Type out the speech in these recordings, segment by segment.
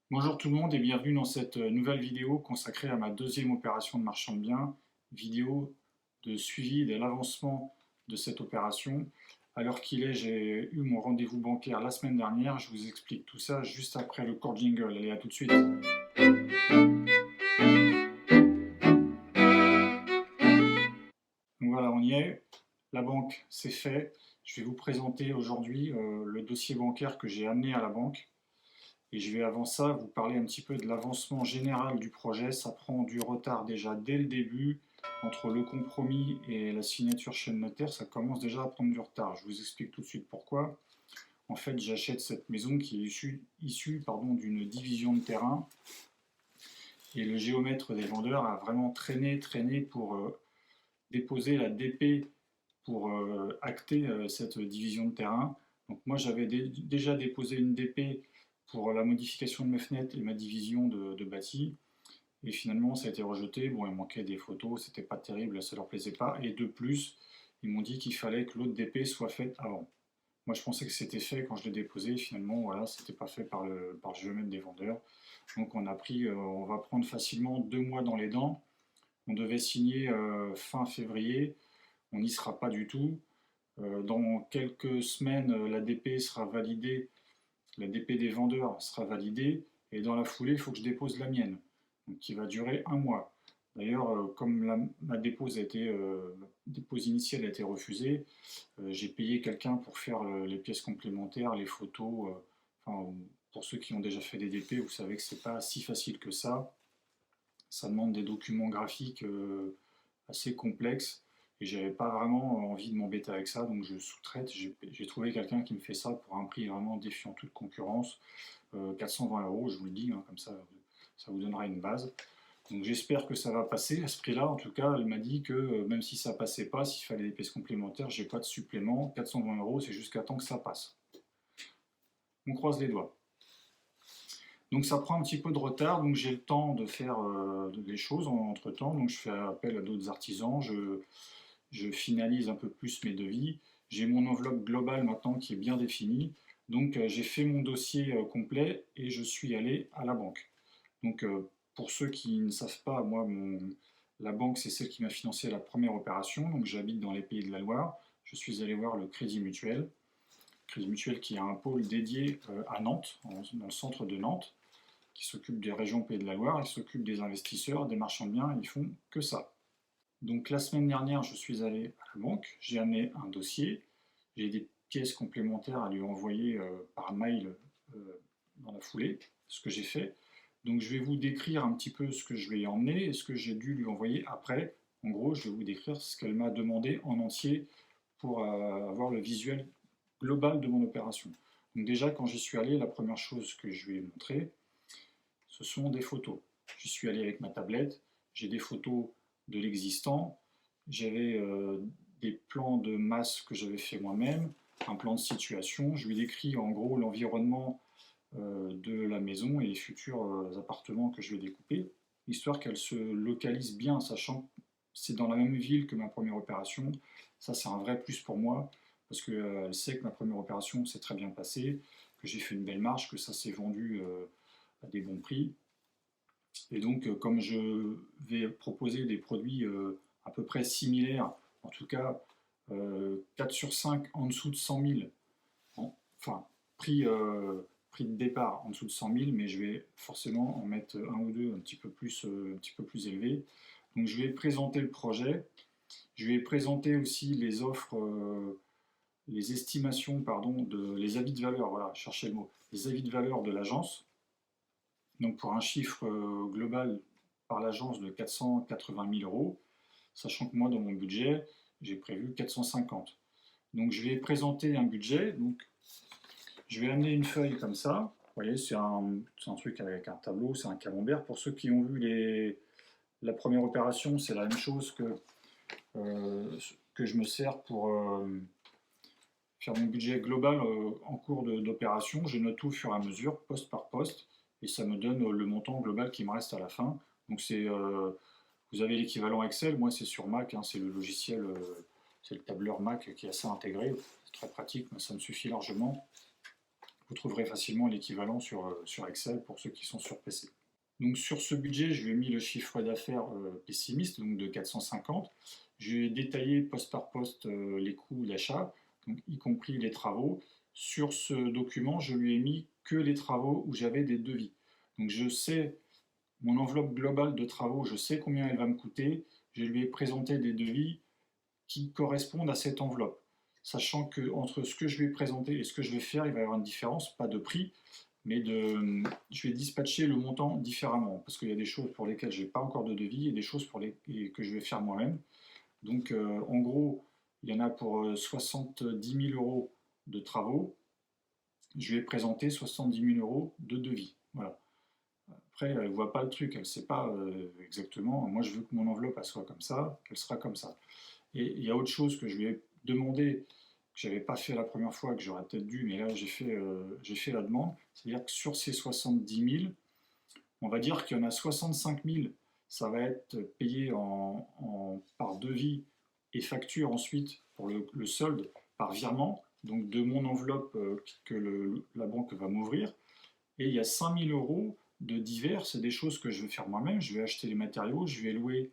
Bonjour tout le monde et bienvenue dans cette nouvelle vidéo consacrée à ma deuxième opération de marchand de biens, vidéo de suivi de l'avancement de cette opération. À l'heure qu'il est, j'ai eu mon rendez-vous bancaire la semaine dernière, je vous explique tout ça juste après le court jingle. Allez, à tout de suite. Donc voilà, on y est, la banque c'est fait. Je vais vous présenter aujourd'hui le dossier bancaire que j'ai amené à la banque. Et je vais avant ça vous parler un petit peu de l'avancement général du projet. Ça prend du retard déjà dès le début. Entre le compromis et la signature chez le notaire, ça commence déjà à prendre du retard. Je vous explique tout de suite pourquoi. En fait, j'achète cette maison qui est issue d'une division de terrain. Et le géomètre des vendeurs a vraiment traîné pour déposer la DP pour acter cette division de terrain. Donc moi j'avais déjà déposé une DP pour la modification de mes fenêtres et ma division de bâti. Et finalement ça a été rejeté. Bon, il manquait des photos, c'était pas terrible, ça leur plaisait pas. Et de plus, ils m'ont dit qu'il fallait que l'autre DP soit faite avant. Moi je pensais que c'était fait quand je l'ai déposé, finalement voilà, c'était pas fait par le géomètre des vendeurs. Donc on va prendre facilement 2 mois dans les dents. On devait signer fin février, on n'y sera pas du tout. Dans quelques semaines, la DP sera validée, la DP des vendeurs sera validée, et dans la foulée, il faut que je dépose la mienne, donc qui va durer 1 mois. D'ailleurs, comme ma dépose initiale a été refusée, j'ai payé quelqu'un pour faire les pièces complémentaires, les photos. Enfin, pour ceux qui ont déjà fait des DP, vous savez que c'est pas si facile que ça. Ça demande des documents graphiques assez complexes. Et j'avais pas vraiment envie de m'embêter avec ça, donc je sous-traite. J'ai trouvé quelqu'un qui me fait ça pour un prix vraiment défiant toute concurrence. 420 euros, je vous le dis, hein, comme ça vous donnera une base. Donc j'espère que ça va passer à ce prix-là. En tout cas, elle m'a dit que même si ça passait pas, s'il fallait des pièces complémentaires, j'ai pas de supplément. 420 euros, c'est jusqu'à temps que ça passe. On croise les doigts. Donc ça prend un petit peu de retard, donc j'ai le temps de faire les choses entre temps. Donc je fais appel à d'autres artisans, je finalise un peu plus mes devis. J'ai mon enveloppe globale maintenant qui est bien définie. Donc j'ai fait mon dossier complet et je suis allé à la banque. Donc pour ceux qui ne savent pas, la banque c'est celle qui m'a financé la première opération. Donc j'habite dans les Pays de la Loire. Je suis allé voir le Crédit Mutuel. Crédit Mutuel qui a un pôle dédié à Nantes, dans le centre de Nantes, qui s'occupe des régions Pays de la Loire, ils s'occupent des investisseurs, des marchands de biens, ils font que ça. Donc la semaine dernière, je suis allé à la banque, j'ai amené un dossier, j'ai des pièces complémentaires à lui envoyer par mail dans la foulée, ce que j'ai fait. Donc je vais vous décrire un petit peu ce que je lui ai emmené et ce que j'ai dû lui envoyer après. En gros, je vais vous décrire ce qu'elle m'a demandé en entier pour avoir le visuel global de mon opération. Donc déjà, quand j'y suis allé, la première chose que je lui ai montré, ce sont des photos. J'y suis allé avec ma tablette, j'ai des photos de l'existant, j'avais des plans de masse que j'avais fait moi-même, un plan de situation, je lui décris en gros l'environnement de la maison et les futurs appartements que je vais découper, histoire qu'elle se localise bien, sachant que c'est dans la même ville que ma première opération. Ça, c'est un vrai plus pour moi, parce qu'elle sait que ma première opération s'est très bien passée, que j'ai fait une belle marge, que ça s'est vendu à des bons prix. Et donc, comme je vais proposer des produits à peu près similaires, en tout cas 4 sur 5 en dessous de 100 000, enfin, prix de départ en dessous de 100 000, mais je vais forcément en mettre un ou deux un petit peu plus élevés. Donc, je vais présenter le projet, je vais présenter aussi les offres, les estimations, pardon, les avis de valeur, voilà, cherchez le mot, les avis de valeur de l'agence, donc pour un chiffre global par l'agence de 480 000 euros, sachant que moi, dans mon budget, j'ai prévu 450. Donc je vais présenter un budget, donc je vais amener une feuille comme ça. Vous voyez, c'est un truc avec un tableau, c'est un camembert. Pour ceux qui ont vu la première opération, c'est la même chose que je me sers pour faire mon budget global en cours d'opération. Je note tout au fur et à mesure, poste par poste, et ça me donne le montant global qui me reste à la fin. Donc vous avez l'équivalent Excel, moi c'est sur Mac, hein, c'est le logiciel, c'est le tableur Mac qui est assez intégré, c'est très pratique, mais ça me suffit largement Vous trouverez facilement l'équivalent sur Excel pour ceux qui sont sur PC. Donc sur ce budget, je lui ai mis le chiffre d'affaires pessimiste, donc de 450. Je lui ai détaillé poste par poste les coûts d'achat, y compris les travaux. Sur ce document, je lui ai mis que les travaux où j'avais des devis. Donc je sais mon enveloppe globale de travaux, je sais combien elle va me coûter. Je lui ai présenté des devis qui correspondent à cette enveloppe. Sachant que entre ce que je lui ai présenté et ce que je vais faire, il va y avoir une différence, pas de prix, mais je vais dispatcher le montant différemment, parce qu'il y a des choses pour lesquelles je n'ai pas encore de devis et des choses que je vais faire moi-même. Donc en gros, il y en a pour 70 000 euros de travaux. Je lui ai présenté 70 000 euros de devis. Voilà. Après, elle ne voit pas le truc, elle ne sait pas exactement. Moi, je veux que mon enveloppe elle soit comme ça, qu'elle sera comme ça. Et il y a autre chose que je lui ai demandé, que je n'avais pas fait la première fois, que j'aurais peut-être dû, mais là j'ai fait la demande. C'est-à-dire que sur ces 70 000, on va dire qu'il y en a 65 000, ça va être payé par devis et facture ensuite pour le solde par virement, donc de mon enveloppe que la banque va m'ouvrir. Et il y a 5 000 euros de divers, c'est des choses que je vais faire moi-même. Je vais acheter les matériaux, je vais louer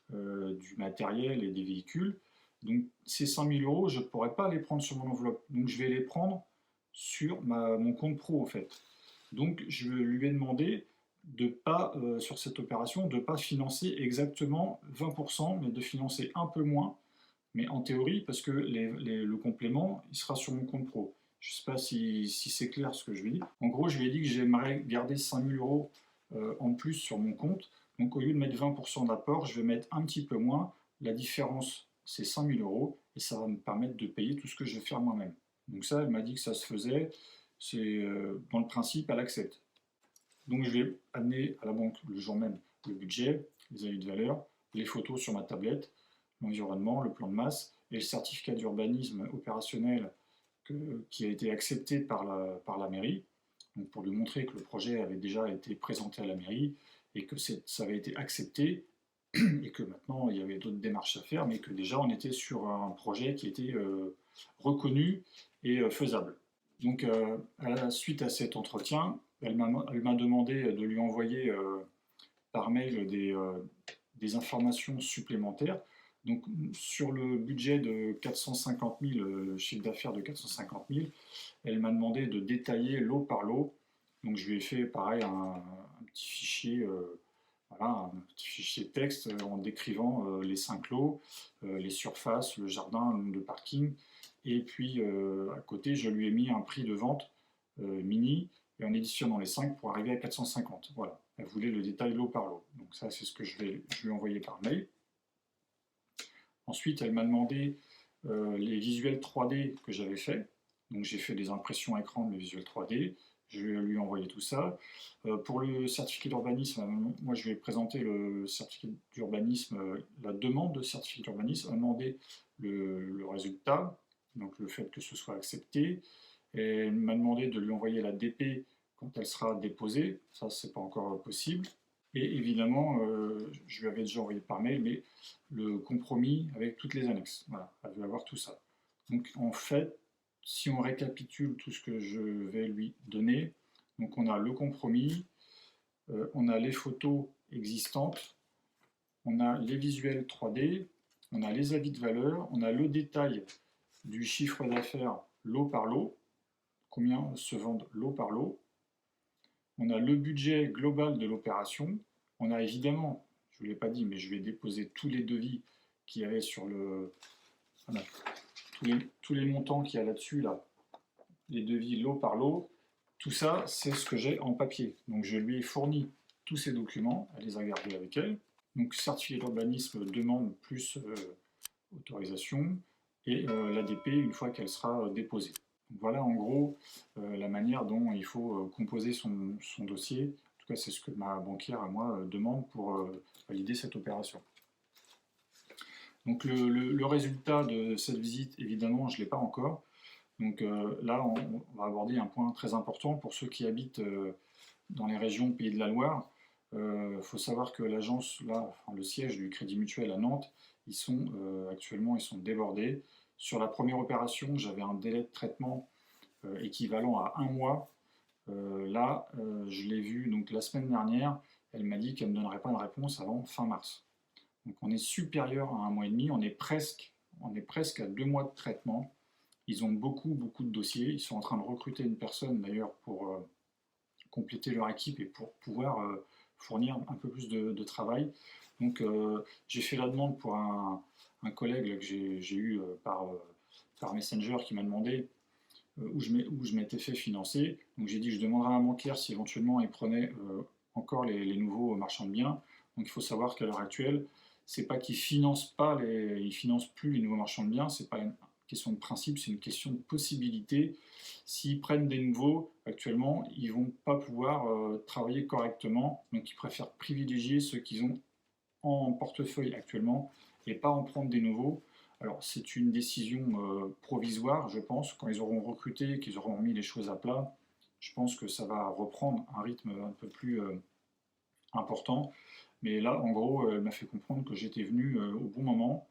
du matériel et des véhicules. Donc ces 100 000 euros, je ne pourrais pas les prendre sur mon enveloppe. Donc je vais les prendre sur mon compte pro en fait. Donc je lui ai demandé de pas, sur cette opération, de ne pas financer exactement 20%, mais de financer un peu moins, mais en théorie, parce que le complément, il sera sur mon compte pro. Je ne sais pas si c'est clair ce que je lui dis. En gros, je lui ai dit que j'aimerais garder 5 000 euros en plus sur mon compte. Donc au lieu de mettre 20% d'apport, je vais mettre un petit peu moins. La différence, c'est 5 000 euros et ça va me permettre de payer tout ce que je vais faire moi-même. Donc ça, elle m'a dit que ça se faisait. C'est dans le principe, elle accepte. Donc je vais amener à la banque le jour même le budget, les avis de valeur, les photos sur ma tablette, l'environnement, le plan de masse et le certificat d'urbanisme opérationnel qui a été accepté par la mairie, donc pour lui montrer que le projet avait déjà été présenté à la mairie et que ça avait été accepté et que maintenant il y avait d'autres démarches à faire, mais que déjà on était sur un projet qui était reconnu et faisable. Donc suite à cet entretien, elle m'a demandé de lui envoyer par mail des informations supplémentaires. Donc sur le budget de 450 000, le chiffre d'affaires de 450 000, elle m'a demandé de détailler lot par lot. Donc je lui ai fait pareil un petit fichier, voilà, un petit fichier texte en décrivant les 5 lots, les surfaces, le jardin, le nombre de parking. Et puis à côté, je lui ai mis un prix de vente mini et en éditionnant les 5 pour arriver à 450. Voilà, elle voulait le détail lot par lot. Donc ça, c'est ce que je lui ai envoyé par mail. Ensuite, elle m'a demandé les visuels 3D que j'avais fait. Donc j'ai fait des impressions écran de mes visuels 3D. Je vais lui envoyer tout ça. Pour le certificat d'urbanisme, moi je vais présenter le certificat d'urbanisme, la demande de certificat d'urbanisme, demander le résultat, donc le fait que ce soit accepté. Et elle m'a demandé de lui envoyer la DP quand elle sera déposée. Ça, c'est pas encore possible. Et évidemment, je lui avais déjà envoyé par mail, mais le compromis avec toutes les annexes. Voilà, elle veut avoir tout ça. Donc en fait, si on récapitule tout ce que je vais lui donner, donc on a le compromis, on a les photos existantes, on a les visuels 3D, on a les avis de valeur, on a le détail du chiffre d'affaires lot par lot, combien se vendent lot par lot, on a le budget global de l'opération, on a évidemment, je ne vous l'ai pas dit, mais je vais déposer tous les devis qu'il y avait sur le... Voilà, tous les montants qu'il y a là-dessus, là, les devis lot par lot, tout ça, c'est ce que j'ai en papier. Donc je lui ai fourni tous ces documents, elle les a gardés avec elle. Donc certificat d'urbanisme demande plus autorisation et l'ADP une fois qu'elle sera déposée. Donc voilà en gros la manière dont il faut composer son dossier. En tout cas, c'est ce que ma banquière à moi demande pour valider cette opération. Donc le résultat de cette visite, évidemment, je ne l'ai pas encore. Donc là, on va aborder un point très important pour ceux qui habitent dans les régions Pays de la Loire. Il faut savoir que l'agence, là, enfin, le siège du Crédit Mutuel à Nantes, actuellement ils sont débordés. Sur la première opération, j'avais un délai de traitement équivalent à un mois. Là, je l'ai vu donc la semaine dernière, elle m'a dit qu'elle ne me donnerait pas de réponse avant fin mars. Donc on est supérieur à un mois et demi, on est presque à 2 mois de traitement. Ils ont beaucoup de dossiers, ils sont en train de recruter une personne d'ailleurs pour compléter leur équipe et pour pouvoir fournir un peu plus de travail. Donc j'ai fait la demande pour un collègue là, que j'ai eu par Messenger qui m'a demandé où je m'étais fait financer. Donc j'ai dit que je demanderais à un banquier si éventuellement il prenait encore les nouveaux marchands de biens. Donc il faut savoir qu'à l'heure actuelle, c'est pas qu'ils financent pas ils financent plus les nouveaux marchands de biens, c'est pas une question de principe, c'est une question de possibilité. S'ils prennent des nouveaux, actuellement, ils vont pas pouvoir travailler correctement, donc ils préfèrent privilégier ceux qu'ils ont en portefeuille actuellement et pas en prendre des nouveaux. Alors c'est une décision provisoire, je pense. Quand ils auront recruté, qu'ils auront mis les choses à plat, je pense que ça va reprendre un rythme un peu plus important. Mais là, en gros, elle m'a fait comprendre que j'étais venu au bon moment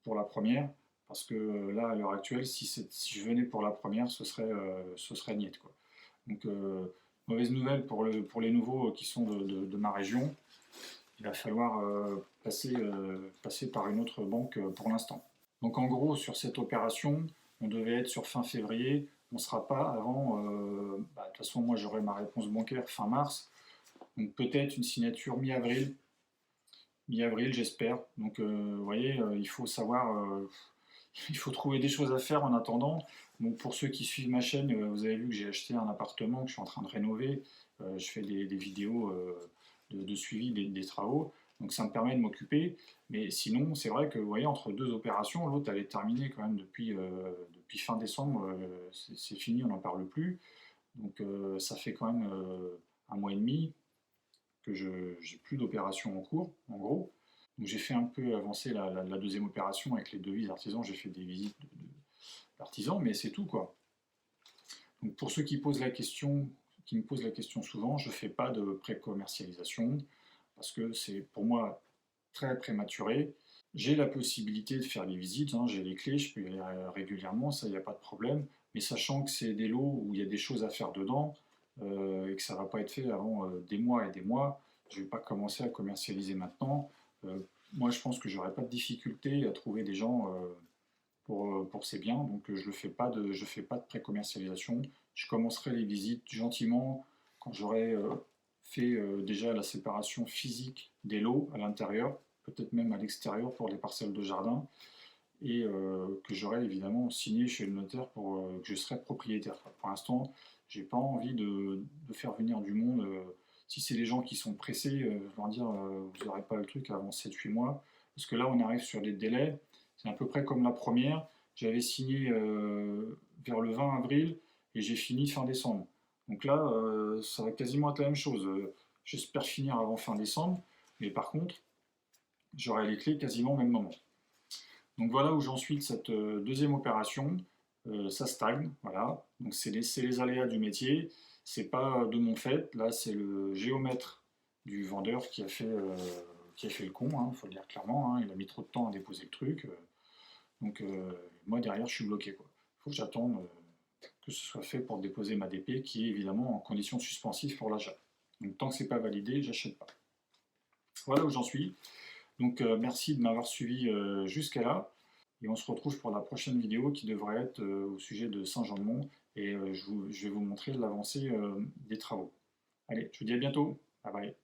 pour la première, parce que là, à l'heure actuelle, si je venais pour la première, ce serait niet, quoi. Donc, mauvaise nouvelle pour les nouveaux qui sont de ma région. Il va falloir passer par une autre banque pour l'instant. Donc en gros, sur cette opération, on devait être sur fin février, on ne sera pas avant, de toute façon moi j'aurai ma réponse bancaire fin mars, donc peut-être une signature mi-avril j'espère. Donc vous voyez, il faut savoir, il faut trouver des choses à faire en attendant. Donc pour ceux qui suivent ma chaîne, vous avez vu que j'ai acheté un appartement que je suis en train de rénover, je fais des vidéos de suivi des travaux. Donc ça me permet de m'occuper. Mais sinon, c'est vrai que vous voyez, entre deux opérations, l'autre elle est terminée quand même depuis fin décembre. C'est fini, on n'en parle plus. Donc ça fait quand même un mois et demi que je n'ai plus d'opérations en cours, en gros. Donc j'ai fait un peu avancer la deuxième opération avec les devis artisans. J'ai fait des visites d'artisans, mais c'est tout quoi. Donc pour ceux qui me posent la question souvent, je ne fais pas de pré-commercialisation parce que c'est pour moi très prématuré. J'ai la possibilité de faire les visites, hein, j'ai les clés, je peux y aller régulièrement, ça il n'y a pas de problème. Mais sachant que c'est des lots où il y a des choses à faire dedans et que ça ne va pas être fait avant des mois et des mois, je ne vais pas commencer à commercialiser maintenant. Moi je pense que j'aurais pas de difficulté à trouver des gens pour ces biens, donc je ne fais pas de pré-commercialisation. Je commencerai les visites gentiment quand j'aurai fait déjà la séparation physique des lots à l'intérieur, peut-être même à l'extérieur pour les parcelles de jardin, et que j'aurai évidemment signé chez le notaire pour que je serai propriétaire. Pour l'instant, j'ai pas envie de faire venir du monde. Si c'est les gens qui sont pressés, je leur dire vous n'aurez pas le truc avant 7-8 mois, parce que là on arrive sur des délais. C'est à peu près comme la première. J'avais signé vers le 20 avril et j'ai fini fin décembre. Donc là, ça va quasiment être la même chose. J'espère finir avant fin décembre, mais par contre, j'aurai les clés quasiment au même moment. Donc voilà où j'en suis de cette deuxième opération. Ça stagne, voilà. Donc c'est les aléas du métier. C'est pas de mon fait. Là, c'est le géomètre du vendeur qui a fait le con, il faut le dire clairement. Il a mis trop de temps à déposer le truc. Donc moi derrière je suis bloqué quoi. Il faut que j'attende que ce soit fait pour déposer ma DP qui est évidemment en condition suspensive pour l'achat. Donc tant que c'est pas validé, j'achète pas. Voilà où j'en suis. Donc merci de m'avoir suivi jusqu'à là. Et on se retrouve pour la prochaine vidéo qui devrait être au sujet de Saint-Jean-de-Mont. Et je vais vous montrer l'avancée des travaux. Allez, je vous dis à bientôt. Bye bye.